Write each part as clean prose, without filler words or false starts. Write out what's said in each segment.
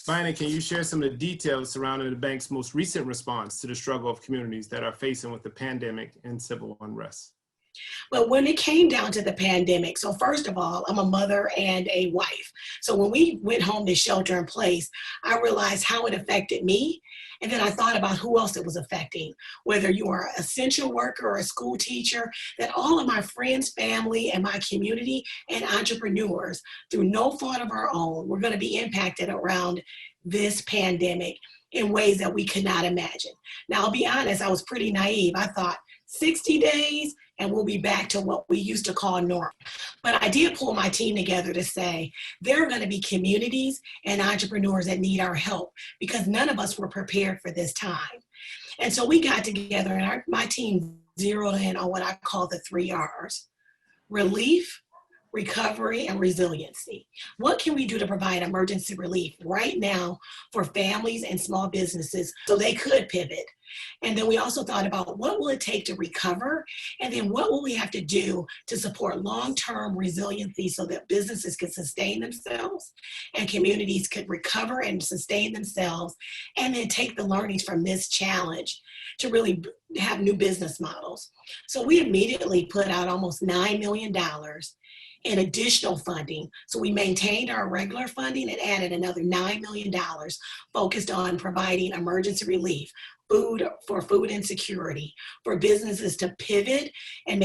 Bina, can you share some of the details surrounding the bank's most recent response to the struggle of communities that are facing with the pandemic and civil unrest? But when it came down to the pandemic, so first of all, I'm a mother and a wife. So when we went home to shelter in place, I realized how it affected me. And then I thought about who else it was affecting, whether you are an essential worker or a school teacher, that all of my friends, family, and my community and entrepreneurs, through no fault of our own, were going to be impacted around this pandemic in ways that we could not imagine. Now, I'll be honest, I was pretty naive. I thought 60 days, and we'll be back to what we used to call normal. But I did pull my team together to say there are going to be communities and entrepreneurs that need our help because none of us were prepared for this time. And so we got together and my team zeroed in on what I call the 3 R's: relief, recovery, and resiliency. What can we do to provide emergency relief right now for families and small businesses so they could pivot? And then we also thought about what will it take to recover? And then what will we have to do to support long-term resiliency so that businesses can sustain themselves and communities could recover and sustain themselves, and then take the learnings from this challenge to really have new business models. So we immediately put out almost $9 million in additional funding. So we maintained our regular funding and added another $9 million focused on providing emergency relief, food insecurity, for businesses to pivot and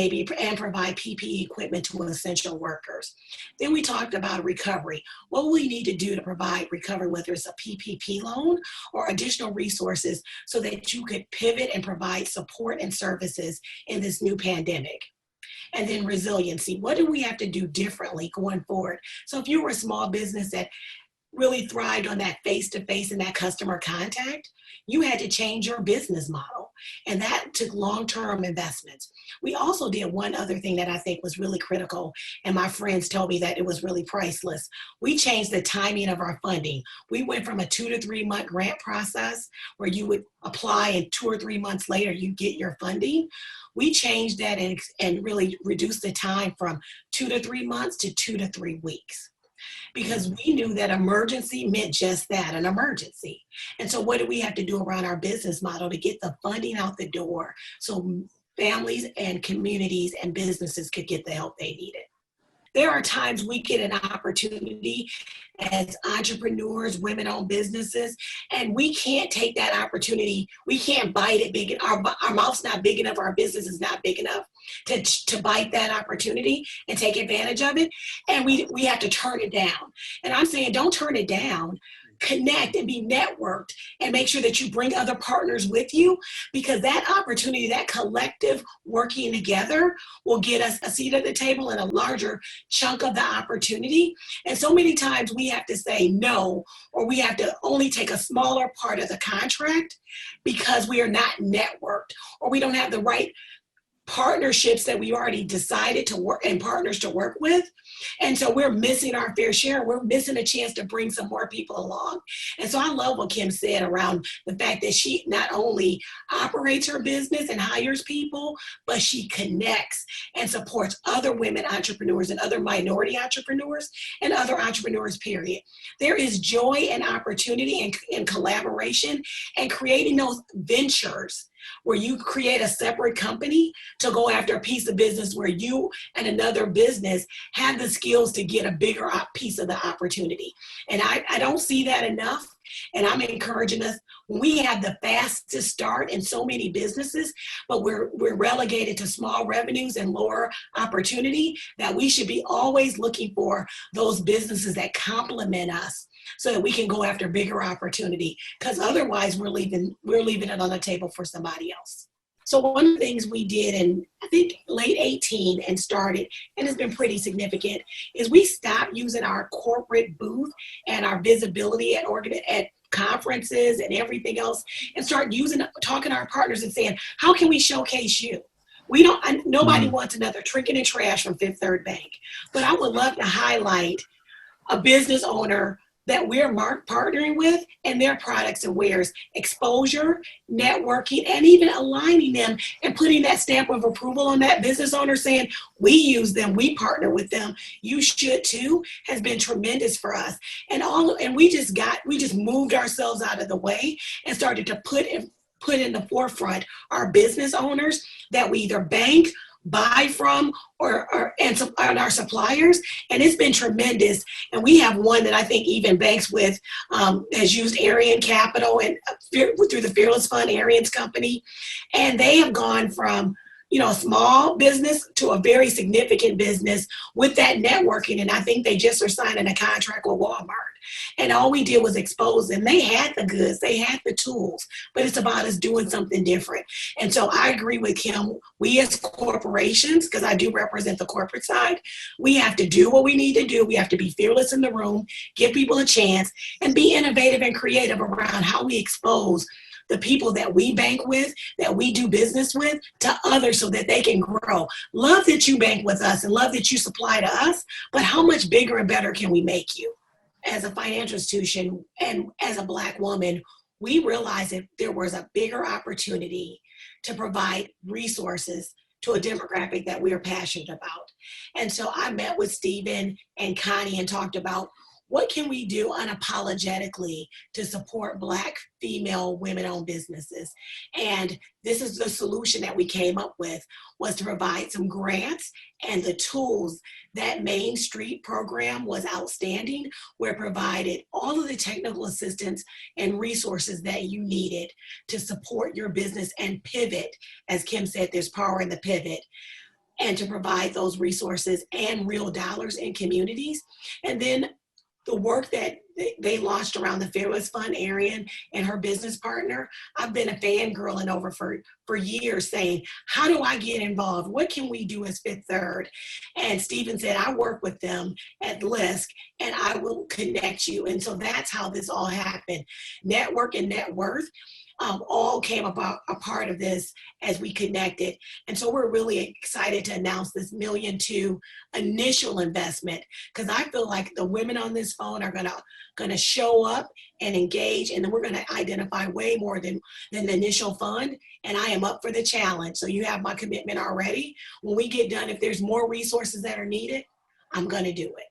provide PPE equipment to essential workers. Then we talked about recovery. What will we need to do to provide recovery, whether it's a PPP loan or additional resources so that you could pivot and provide support and services in this new pandemic? And then resiliency. What do we have to do differently going forward? So if you were a small business that really thrived on that face-to-face and that customer contact, you had to change your business model. And that took long-term investments. We also did one other thing that I think was really critical, and my friends told me that it was really priceless. We changed the timing of our funding. We went from a 2 to 3 month grant process where you would apply and 2 or 3 months later you get your funding. We changed that and really reduced the time from 2 to 3 months to 2 to 3 weeks, because we knew that emergency meant just that, an emergency. And so what do we have to do around our business model to get the funding out the door so families and communities and businesses could get the help they needed? There are times we get an opportunity as entrepreneurs, women-owned businesses, and we can't take that opportunity. We can't bite it big. Our mouth's not big enough. Our business is not big enough to bite that opportunity and take advantage of it. And we have to turn it down. And I'm saying, don't turn it down. Connect and be networked and make sure that you bring other partners with you, because that opportunity, that collective working together will get us a seat at the table and a larger chunk of the opportunity. And so many times we have to say no, or we have to only take a smaller part of the contract because we are not networked, or we don't have the right partnerships that we already decided to work and partners to work with. And so we're missing our fair share. We're missing a chance to bring some more people along. And so I love what Kim said around the fact that she not only operates her business and hires people, but she connects and supports other women entrepreneurs and other minority entrepreneurs and other entrepreneurs, period. There is joy and opportunity and collaboration and creating those ventures where you create a separate company to go after a piece of business where you and another business have the skills to get a bigger piece of the opportunity. And I don't see that enough. And I'm encouraging us, we have the fastest start in so many businesses, but we're relegated to small revenues and lower opportunity, that we should be always looking for those businesses that complement us so that we can go after bigger opportunity, because otherwise we're leaving it on the table for somebody else. So one of the things we did in, I think, late 18 and started, and it's been pretty significant, is we stopped using our corporate booth and our visibility at conferences and everything else, and start talking to our partners and saying, how can we showcase you? Nobody wants another Trinket and Trash from Fifth Third Bank, but I would love to highlight a business owner that we're partnering with and their products and wares, exposure, networking, and even aligning them and putting that stamp of approval on that business owner saying, we use them, we partner with them, you should too, has been tremendous for us. And we just moved ourselves out of the way and started to put in the forefront our business owners that we either bank, buy from, and our suppliers, and it's been tremendous. And we have one that I think even banks with, has used Arian Capital and through the Fearless Fund, Arian's company, and they have gone from a small business to a very significant business with that networking. And I think they just are signing a contract with Walmart. And all we did was expose them. They had the goods, they had the tools, but it's about us doing something different. And so I agree with Kim. We as corporations, because I do represent the corporate side, we have to do what we need to do. We have to be fearless in the room, give people a chance, and be innovative and creative around how we expose the people that we bank with, that we do business with, to others so that they can grow. Love that you bank with us and love that you supply to us, but how much bigger and better can we make you? As a financial institution and as a Black woman, we realized that there was a bigger opportunity to provide resources to a demographic that we are passionate about. And so I met with Stephen and Connie and talked about what can we do unapologetically to support Black female women-owned businesses. And this is the solution that we came up with, was to provide some grants and the tools. That Main Street program was outstanding, where it provided all of the technical assistance and resources that you needed to support your business and pivot. As Kim said, there's power in the pivot. And to provide those resources and real dollars in communities. And then the work that they launched around the Fearless Fund, Arian and her business partner, I've been a fangirling over for years saying, how do I get involved? What can we do as Fifth Third? And Stephen said, I work with them at LISC and I will connect you. And so that's how this all happened. Network and net worth all came about a part of this as we connected. And so we're really excited to announce this $1.2 million initial investment, because I feel like the women on this phone are gonna show up and engage, and then we're gonna identify way more than the initial fund. And I am up for the challenge. So you have my commitment already. When we get done, if there's more resources that are needed, I'm gonna do it.